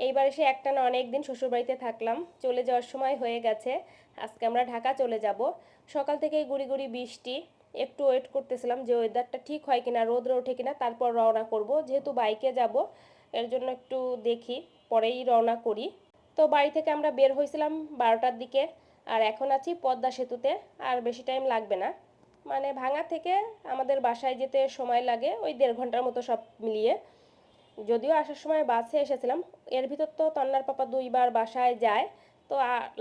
এইবার এসে একটানা অনেক দিন শ্বশুরবাড়িতে থাকলাম, চলে যাওয়ার সময় হয়ে গেছে। আজকে আমরা ঢাকা চলে যাব। সকাল থেকেই গুড়ি গুড়ি বৃষ্টি, একটু ওয়েট করতেছিলাম যে ওয়েদারটা ঠিক হয় কিনা, রোদ ওঠে কিনা, তারপর রওনা করব। যেহেতু বাইকে যাব, এর জন্য একটু দেখি, পরেই রওনা করি। তো বাড়ি থেকে আমরা বের হয়েছিলাম 12টার দিকে, আর এখন আছি পদ্মা সেতুতে। আর বেশি টাইম লাগবে না, মানে ভাঙা থেকে আমাদের বাসায় যেতে সময় লাগে ওই 1.5 ঘন্টার মতো সব মিলিয়ে। যদিও আসার সময় বাসে এসেছিলাম, এর ভিতর তো তন্নার পাপা 2বার বাসায় যায়। তো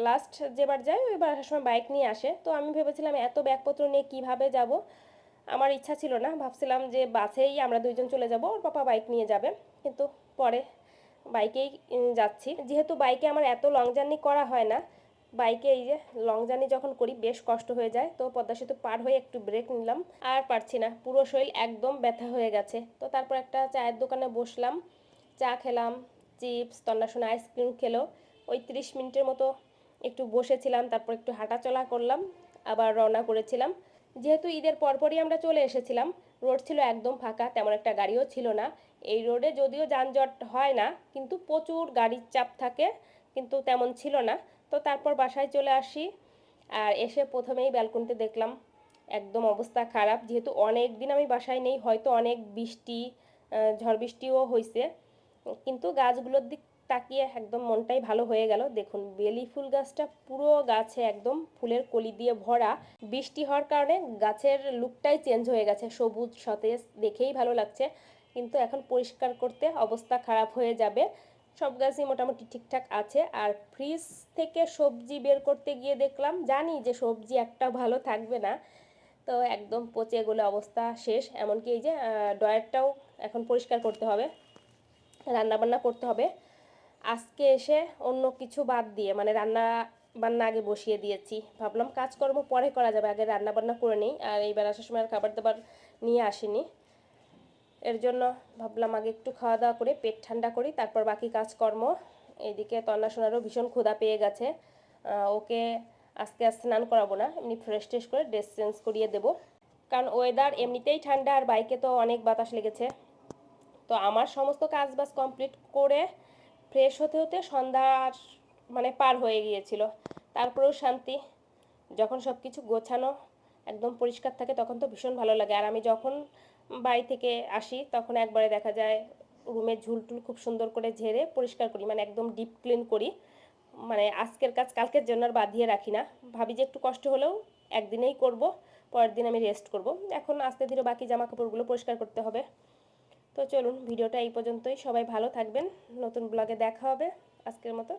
লাস্ট যেবার যায় ওইবার আসার সময় বাইক নিয়ে আসে। তো আমি ভেবেছিলাম এত ব্যাগপত্র নিয়ে কিভাবে যাব, আমার ইচ্ছা ছিল না, ভাবছিলাম যে বাসেই আমরা দুইজন চলে যাব, ওর পাপা বাইক নিয়ে যাবে। কিন্তু পরে বাইকেই যাচ্ছি। যেহেতু বাইকে আমার এত লং জার্নি করা হয় না, বাইকে এই যে লং জার্নি যখন করি বেশ কষ্ট হয়ে যায়। তো পদ্মা সেতু পার হয়ে একটু ব্রেক নিলাম, আর পারছি না, পুরো শরীর একদম ব্যথা হয়ে গেছে। তো তারপর একটা চায়ের দোকানে বসলাম, চা খেলাম, চিপস, তন্নাশোনা আইসক্রিম খেলো। ওই 30 মিনিটের মতো একটু বসেছিলাম, তারপর একটু হাঁটাচলা করলাম, আবার রওনা করেছিলাম। যেহেতু ঈদের পরপরই আমরা চলে এসেছিলাম, রোড ছিল একদম ফাঁকা, তেমন একটা গাড়িও ছিল না। এই রোডে যদিও যানজট হয় না, কিন্তু প্রচুর গাড়ির চাপ থাকে, কিন্তু তেমন ছিল না। তো তারপর বাসায় চলে আসি, আর এসে প্রথমেই ব্যালকনিতে দেখলাম একদম অবস্থা খারাপ। যেহেতু অনেক দিন আমি বাসায় নেই, হয়তো অনেক বৃষ্টি, ঝড় বৃষ্টিও হয়েছে, কিন্তু গাছগুলোর দিক তাকিয়ে একদম মনটাই ভালো হয়ে গেল। দেখুন বেলি ফুল গাছটা পুরো গাছে একদম ফুলের কলি দিয়ে ভরা। বৃষ্টি হওয়ার কারণে গাছের লুকটাই চেঞ্জ হয়ে গেছে, সবুজ সতেজ, দেখেই ভালো লাগছে। কিন্তু এখন পরিষ্কার করতে অবস্থা খারাপ হয়ে যাবে। সব গাছই মোটামুটি ঠিকঠাক আছে। আর ফ্রিজ থেকে সবজি বের করতে গিয়ে দেখলাম, জানি যে সবজি একটা ভালো থাকবে না, তো একদম পচে গলে অবস্থা শেষ। এমনকি এই যে ড্রয়ারটাও এখন পরিষ্কার করতে হবে, রান্নাবান্না করতে হবে। আজকে এসে অন্য কিছু বাদ দিয়ে মানে রান্না বান্না আগে বসিয়ে দিয়েছি, ভাবলাম কাজকর্ম পরে করা যাবে, আগে রান্না বান্না করে নিই। আর এইবার আসার সময় আর খাবার দাবার নিয়ে আসিনি, এর জন্য ভাবলাম আগে একটু খাওয়া দাওয়া করে পেট ঠান্ডা করি, তারপর বাকি কাজকর্ম। এইদিকে তন্না সোনারও ভীষণ ক্ষুধা পেয়ে গেছে। ওকে আজকে আর স্নান করাবো না, এমনি ফ্রেশ ট্রেশ করে ড্রেস চেঞ্জ করিয়ে দেবো, কারণ ওয়েদার এমনিতেই ঠান্ডা, আর বাইকে তো অনেক বাতাস লেগেছে। তো আমার সমস্ত কাজ বাজ কমপ্লিট করে ফ্রেশ হতে হতে সন্ধ্যার মানে পার হয়ে গিয়েছিল। তারপরেও শান্তি, যখন সব কিছু গোছানো একদম পরিষ্কার থাকে তখন তো ভীষণ ভালো লাগে। আর আমি যখন বাড়ি থেকে আসি তখন একবারে দেখা যায় রুমের ঝুলটুল খুব সুন্দর করে ঝেড়ে পরিষ্কার করি, মানে একদম ডিপ ক্লিন করি। মানে আজকের কাজ কালকের জন্য আর বাঁধিয়ে রাখি না, ভাবি যে একটু কষ্ট হলেও একদিনেই করব, পরের দিন আমি রেস্ট করব। এখন আস্তে ধীরে বাকি জামা কাপড়গুলো পরিষ্কার করতে হবে। তো চলুন ভিডিওটা এই পর্যন্তই, সবাই ভালো থাকবেন, নতুন ব্লগে দেখা হবে। আজকের মতো